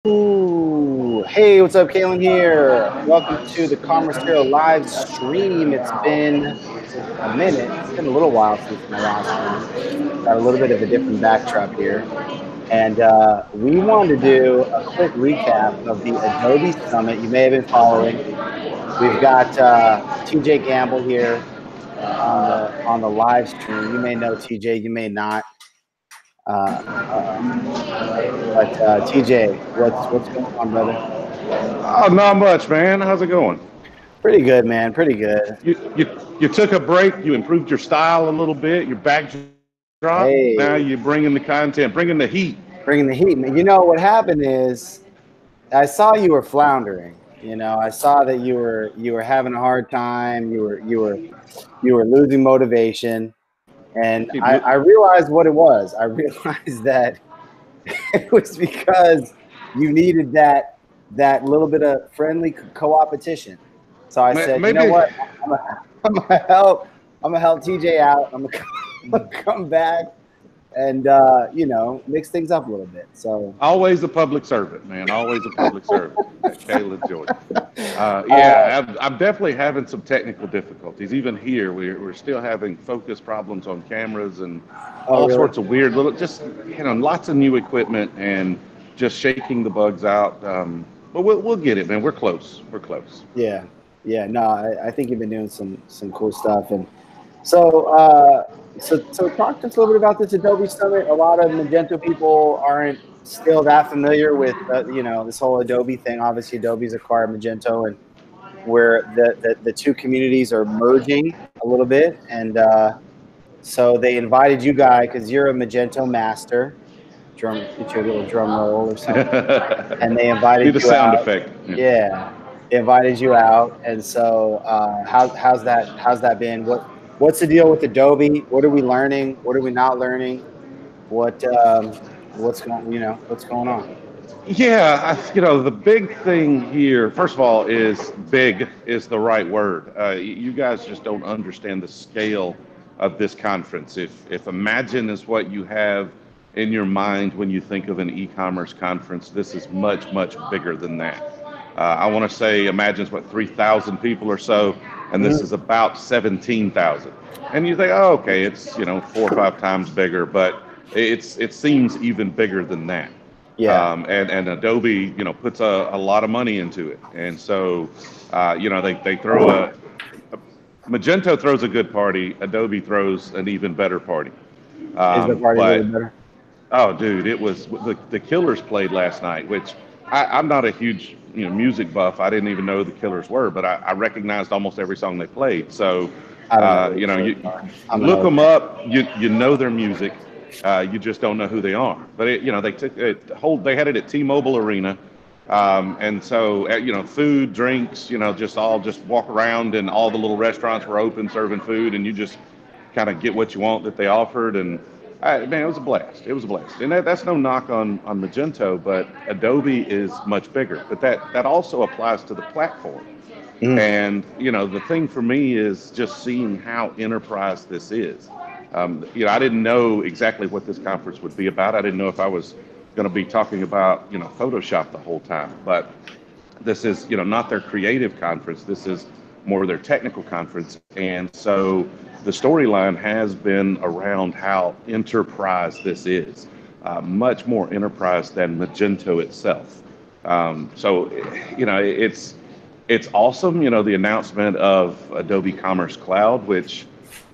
Ooh, hey, what's up, Kalen here? Welcome to the Commerce Hero live stream. It's been a minute. It's been a little while since my last one. Got a little bit of a different backdrop here. And we wanted to do a quick recap of the Adobe Summit. You may have been following. We've got TJ Gamble here on the live stream. You may know TJ, you may not. Uh, but TJ, what's going on, brother? Oh, not much, man. How's it going? Pretty good, man. Pretty good. You took a break. You improved your style a little bit. Your backdrop. Now you're Hey, bringing the content, bringing the heat. bringing the heat, man. You know what happened is I saw you were floundering. I saw that you were having a hard time. You were losing motivation, and Keep I lo- realized what it was. I realized that it was because you needed that little bit of friendly co-opetition. So I said, you know Maybe what? I'm gonna, I'm gonna help. I'm gonna help TJ out. I'm gonna come back and mix things up a little bit. So always a public servant, man. Always a public servant. Kayla Jordan. uh, I'm definitely having some technical difficulties. Even here, we're still having focus problems on cameras and oh all really? sorts of weird little, just lots of new equipment and just shaking the bugs out. But we'll get it, man. We're close. We're close. Yeah, yeah. No, I think you've been doing some cool stuff. And so so talk to us a little bit about this Adobe Summit. A lot of Magento people aren't still that familiar with this whole Adobe thing. Obviously, Adobe's acquired Magento, and where the two communities are merging a little bit. And so they invited you guys because you're a Magento master. Get you a little drum roll or something. And they invited Need a you sound out. effect. Yeah. Yeah, they invited you out. And so how's that been? What's the deal with Adobe? What are we learning? What are we not learning? What what's going on? Yeah, the big thing here, first of all, is big is the right word. You guys just don't understand the scale of this conference. If Imagine is what you have in your mind when you think of an e-commerce conference, this is much, much bigger than that. I want to say Imagine's what, 3,000 people or so, and this Mhm. is about 17,000. And you think, oh, okay, it's 4 or 5 times bigger, but it seems even bigger than that. Yeah. And Adobe, puts a lot of money into it, and so they throw Magento throws a good party, Adobe throws an even better party. Is the party a little But bit better? oh, dude, it was the Killers played last night, which I'm not a huge music buff. I didn't even know who the Killers were, but I recognized almost every song they played. So I don't know who the Killers you are. I'm an look old them man. up. You know their music. You just don't know who they are. But they took it whole. They had it at T-Mobile Arena, and so food, drinks, just walk around, and all the little restaurants were open serving food, and you just kind of get what you want that they offered. And man, it was a blast. It was a blast. And that's no knock on Magento, but Adobe is much bigger. But that also applies to the platform. Mhm. And the thing for me is just seeing how enterprise this is. I didn't know exactly what this conference would be about. I didn't know if I was going to be talking about Photoshop the whole time. But this is not their creative conference. This is more their technical conference. And so the storyline has been around how enterprise this is, much more enterprise than Magento itself. So it's awesome, the announcement of Adobe Commerce Cloud, which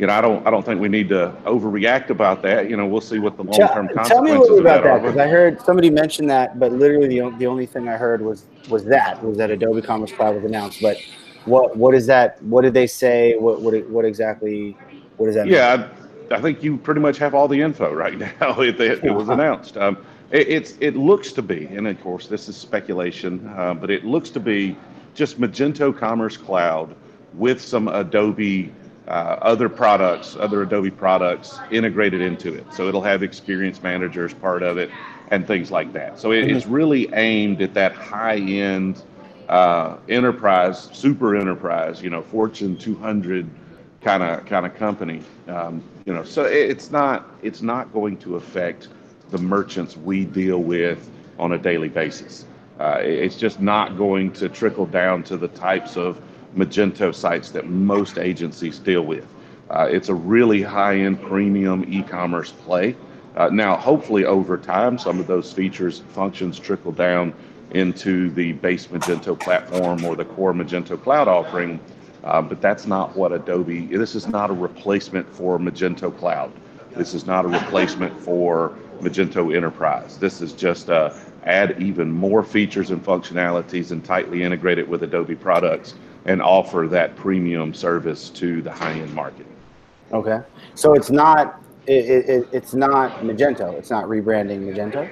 I don't think we need to overreact about that. We'll see what the long Tell, term tell me a little consequences bit of about that are. that because I heard somebody mention that, but literally the only thing I heard was that Adobe Commerce Cloud was announced. But what is that? What did they say? What exactly? What does that mean? Yeah, I think you pretty much have all the info right now. It was announced. It looks to be, and of course this is speculation, but it looks to be just Magento Commerce Cloud with some Adobe other Adobe products integrated into it. So it'll have Experience Manager as part of it and things like that. So Mhm. it's really aimed at that high end enterprise, super enterprise, Fortune 200 kind of company. So it's not going to affect the merchants we deal with on a daily basis. It's just not going to trickle down to the types of Magento sites that most agencies deal with. It's a really high-end premium e-commerce play. Now, hopefully over time, some of those features and functions trickle down into the base Magento platform or the core Magento cloud offering. But that's not what Adobe, this is not a replacement for Magento Cloud. This is not a replacement for Magento Enterprise. This is just add even more features and functionalities and tightly integrate it with Adobe products and offer that premium service to the high-end market. Okay, so it's not Magento. It's not rebranding Magento.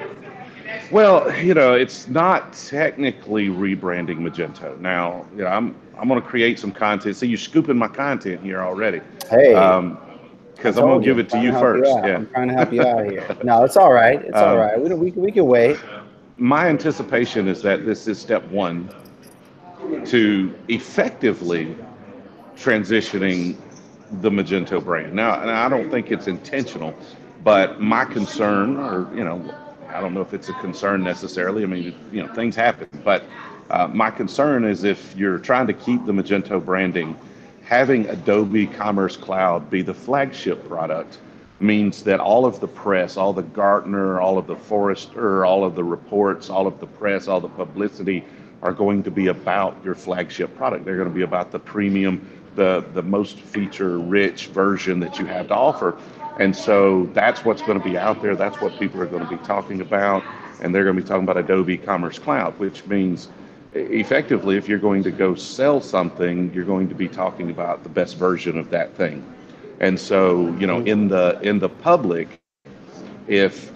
Well, it's not technically rebranding Magento. Now, I'm going to create some content. So you're scooping my content here already. Hey, I Because I'm going told to you, give I'm it to trying to you help you first. out. Yeah. I'm trying to help you out here. No, it's all right. It's all right. We can wait. My anticipation is that this is step one to effectively transitioning the Magento brand. Now, and I don't think it's intentional, but my concern, or I don't know if it's a concern necessarily. I mean, things happen, but my concern is if you're trying to keep the Magento branding, having Adobe Commerce Cloud be the flagship product means that all of the press, all the Gartner, all of the Forrester, all of the reports, all of the press, all the publicity are going to be about your flagship product. They're going to be about the premium, the most feature-rich version that you have to offer. And so that's what's going to be out there. That's what people are going to be talking about. And they're going to be talking about Adobe Commerce Cloud, which means effectively, if you're going to go sell something, you're going to be talking about the best version of that thing. And so, in the public, if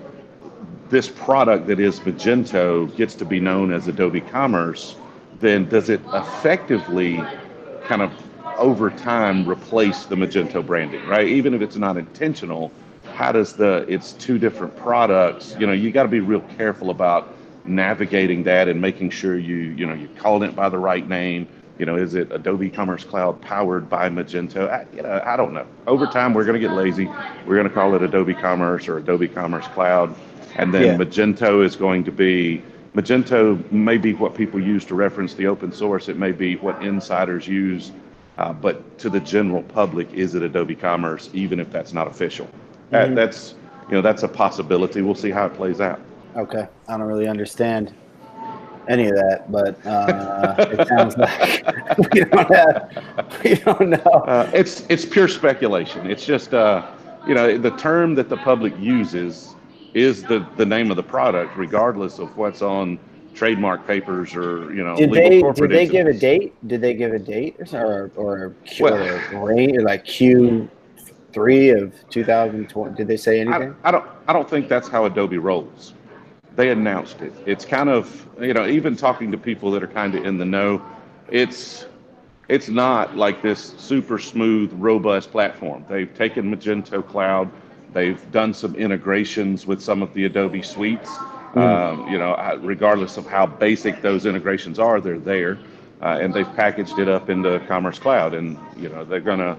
this product that is Magento gets to be known as Adobe Commerce, then does it effectively kind of over time replace the Magento branding, right? Even if it's not intentional, how does it's two different products, you got to be real careful about navigating that and making sure you calling it by the right name. Is it Adobe Commerce Cloud powered by Magento? I don't know. Over time, we're going to get lazy. We're going to call it Adobe Commerce or Adobe Commerce Cloud. And then Yeah. Magento may be what people use to reference the open source. It may be what insiders use. But to the general public, is it Adobe Commerce, even if that's not official? That's a possibility. We'll see how it plays out. Okay. I don't really understand any of that, but it sounds like we don't know. It's pure speculation. It's just the term that the public uses is the name of the product, regardless of what's on trademark papers or legal corporate Did they give a entities. date? Did they give a date or Well, a range, like Q3 of 2020? Did they say anything? I don't think that's how Adobe rolls. They announced it. It's kind of even talking to people that are kind of in the know, it's not like this super smooth, robust platform. They've taken Magento Cloud. They've done some integrations with some of the Adobe suites. Regardless of how basic those integrations are, they're there, and they've packaged it up into Commerce Cloud. And they're gonna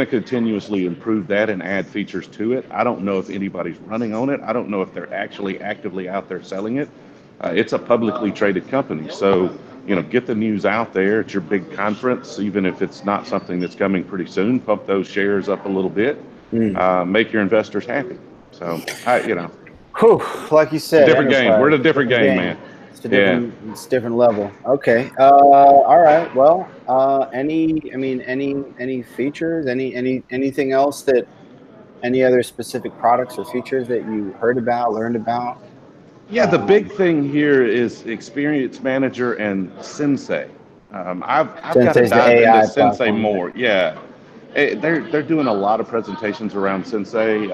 continuously improve that and add features to it. I don't know if anybody's running on it. I don't know if they're actually actively out there selling it. It's a publicly traded company, so get the news out there. It's your big conference, even if it's not something that's coming pretty soon. Pump those shares up a little bit, make your investors happy. So Whew, like you it's a said, different game. We're in a enterprise, different game, man. It's a Yeah. different level. Okay. All right. Well, any features, anything else any other specific products or features that you heard about, learned about? Yeah, the big thing here is Experience Manager and Sensei. I've got to Sensei's the dive into AI Sensei platform, right? more. Yeah, they're doing a lot of presentations around Sensei,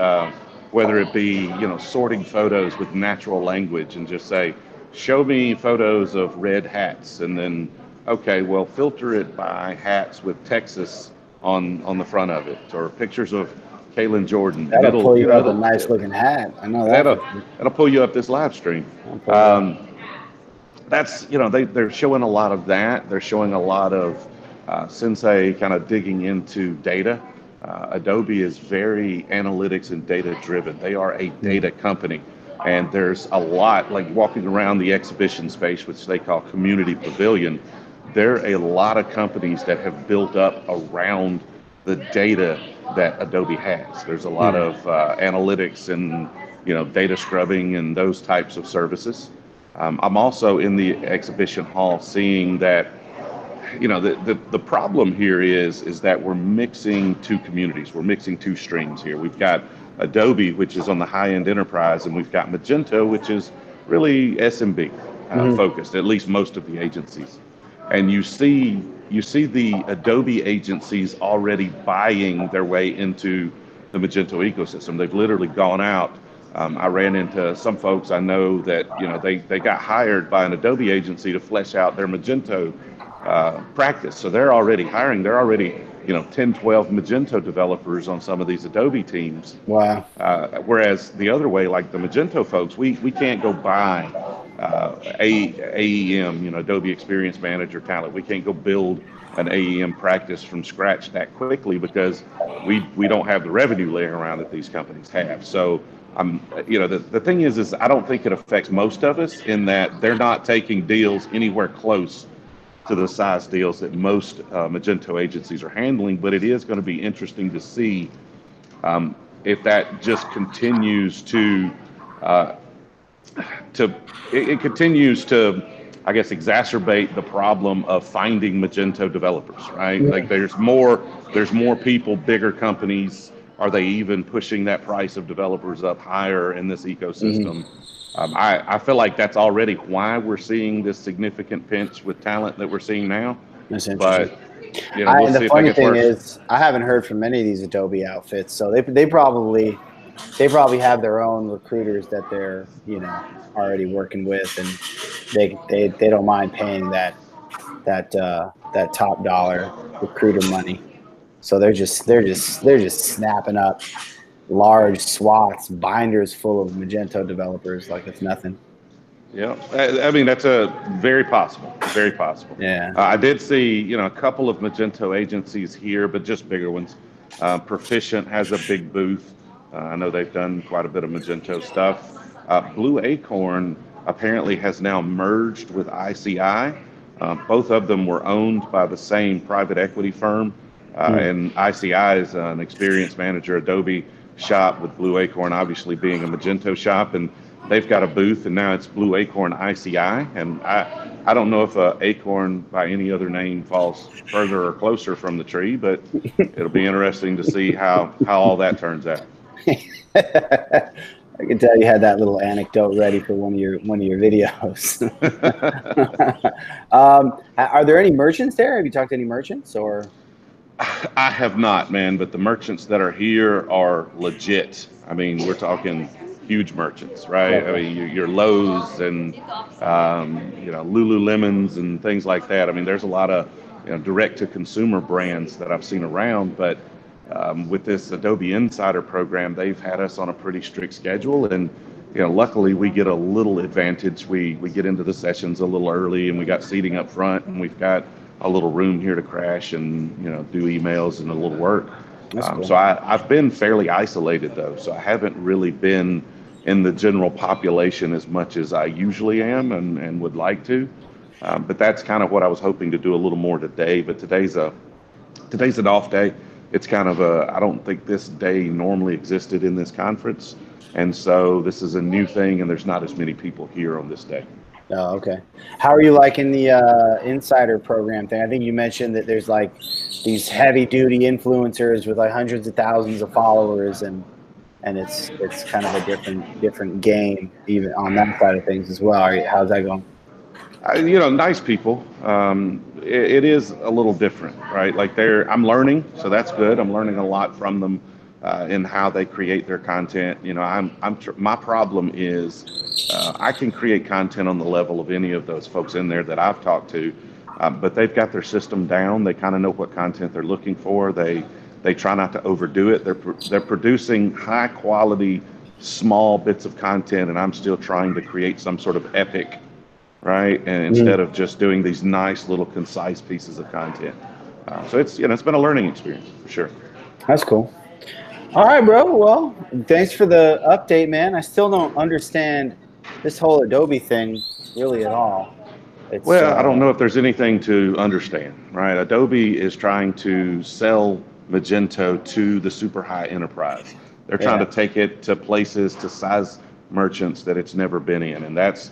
whether it be sorting photos with natural language and just say, show me photos of red hats, and then okay, well filter it by hats with Texas on the front of it, or pictures of Kaylin Jordan, and That'll it'll pull you up a it'll nice looking hat. I know that that'll for sure. that'll pull you up this live stream. That'll pull you up. That's they're showing a lot of that. They're showing a lot of Sensei kind of digging into data. Adobe is very analytics and data driven. They are a data company. And there's a lot, like walking around the exhibition space, which they call Community Pavilion, there are a lot of companies that have built up around the data that Adobe has. There's a lot of analytics and data scrubbing and those types of services. I'm also in the exhibition hall seeing that the problem here is that we're mixing two communities. We're mixing two streams here. We've got Adobe, which is on the high-end enterprise, and we've got Magento, which is really SMB focused, at least most of the agencies. And you see the Adobe agencies already buying their way into the Magento ecosystem. They've literally gone out. I ran into some folks I know that they got hired by an Adobe agency to flesh out their Magento practice. So they're already hiring. They're already 10, 12 Magento developers on some of these Adobe teams. Wow. Whereas the other way, like the Magento folks, we can't go buy AEM, Adobe Experience Manager talent. We can't go build an AEM practice from scratch that quickly because we don't have the revenue laying around that these companies have. So the thing is I don't think it affects most of us in that they're not taking deals anywhere close to the size deals that most Magento agencies are handling. But it is going to be interesting to see if that just continues it continues to, I guess, exacerbate the problem of finding Magento developers, right? Yeah. Like there's more people, bigger companies. Are they even pushing that price of developers up higher in this ecosystem? I feel like that's already why we're seeing this significant pinch with talent that we're seeing now. That's interesting. But we'll see The if that funny gets thing worse. is, I haven't heard from any of these Adobe outfits, so they probably have their own recruiters that they're already working with, and they don't mind paying that top dollar recruiter money. So they're just snapping up large swaths, binders full of Magento developers like it's nothing. Yeah, I mean that's a very possible, very possible. Yeah. I did see a couple of Magento agencies here, but just bigger ones. Proficient has a big booth. I know they've done quite a bit of Magento stuff. Blue Acorn apparently has now merged with ICI. Both of them were owned by the same private equity firm, and ICI is an experience manager Adobe shop, with Blue Acorn obviously being a Magento shop, and they've got a booth, and now it's Blue Acorn ICI. And I don't know if Acorn by any other name falls further or closer from the tree, but it'll be interesting to see how all that turns out. I can tell you had that little anecdote ready for one of your videos. Are there any merchants there? Have you talked to any merchants or? I have not, man, but the merchants that are here are legit. I mean, we're talking huge merchants, right? I mean, your Lowe's and Lululemons and things like that. I mean, there's a lot of direct-to-consumer brands that I've seen around, but with this Adobe Insider program, they've had us on a pretty strict schedule, and luckily we get a little advantage. We get into the sessions a little early, and we got seating up front, and we've got a little room here to crash and do emails and a little work. Cool. So I've been fairly isolated though, so I haven't really been in the general population as much as I usually am and would like to. But that's kind of what I was hoping to do a little more today. But today's an off day. It's kind of I don't think this day normally existed in this conference, and so this is a new thing, and there's not as many people here on this day. Oh, okay. How are you liking the Insider program thing? I think you mentioned that there's like these heavy duty influencers with like hundreds of thousands of followers, and it's kind of a different game even on that side of things as well. How's that going? Nice people. It is a little different, right? Like I'm learning, so that's good. I'm learning a lot from them in how they create their content. My problem is I can create content on the level of any of those folks in there that I've talked to, but they've got their system down. They kind of know what content they're looking for. They try not to overdo it. They're producing high quality, small bits of content, and I'm still trying to create some sort of epic, right? And instead of just doing these nice little concise pieces of content. So it's been a learning experience for sure. That's cool. All right, bro. Well, thanks for the update, man. I still don't understand this whole Adobe thing really at all. It's Well, I don't know if there's anything to understand, right? Adobe is trying to sell Magento to the super high enterprise. They're trying yeah, to take it to places, to size merchants that it's never been in, and that's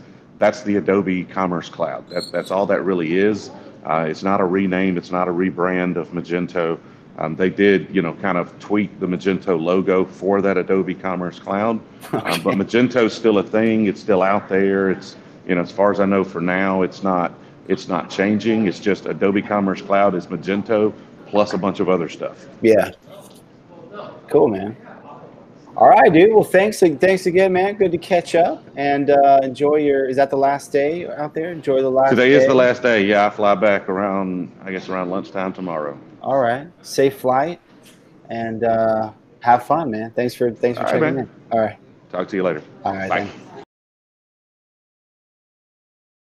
the Adobe Commerce Cloud. That's all that really is. It's not a rename, it's not a rebrand of Magento. They did, kind of tweak the Magento logo for that Adobe Commerce Cloud, but okay, Magento's still a thing. It's still out there. It's, as far as I know, for now, it's not changing. It's just Adobe Commerce Cloud is Magento plus a bunch of other stuff. yeah, cool, man. All right, dude. Well, thanks again, man. Good to catch up and enjoy your. Is that the last day out there? Enjoy the last Today is the day. last day. Yeah, I fly back around, I guess, around lunchtime tomorrow. All right, safe flight and have fun, man. Thanks for All right, checking man. in. All right, Talk to you later. all right Bye. then.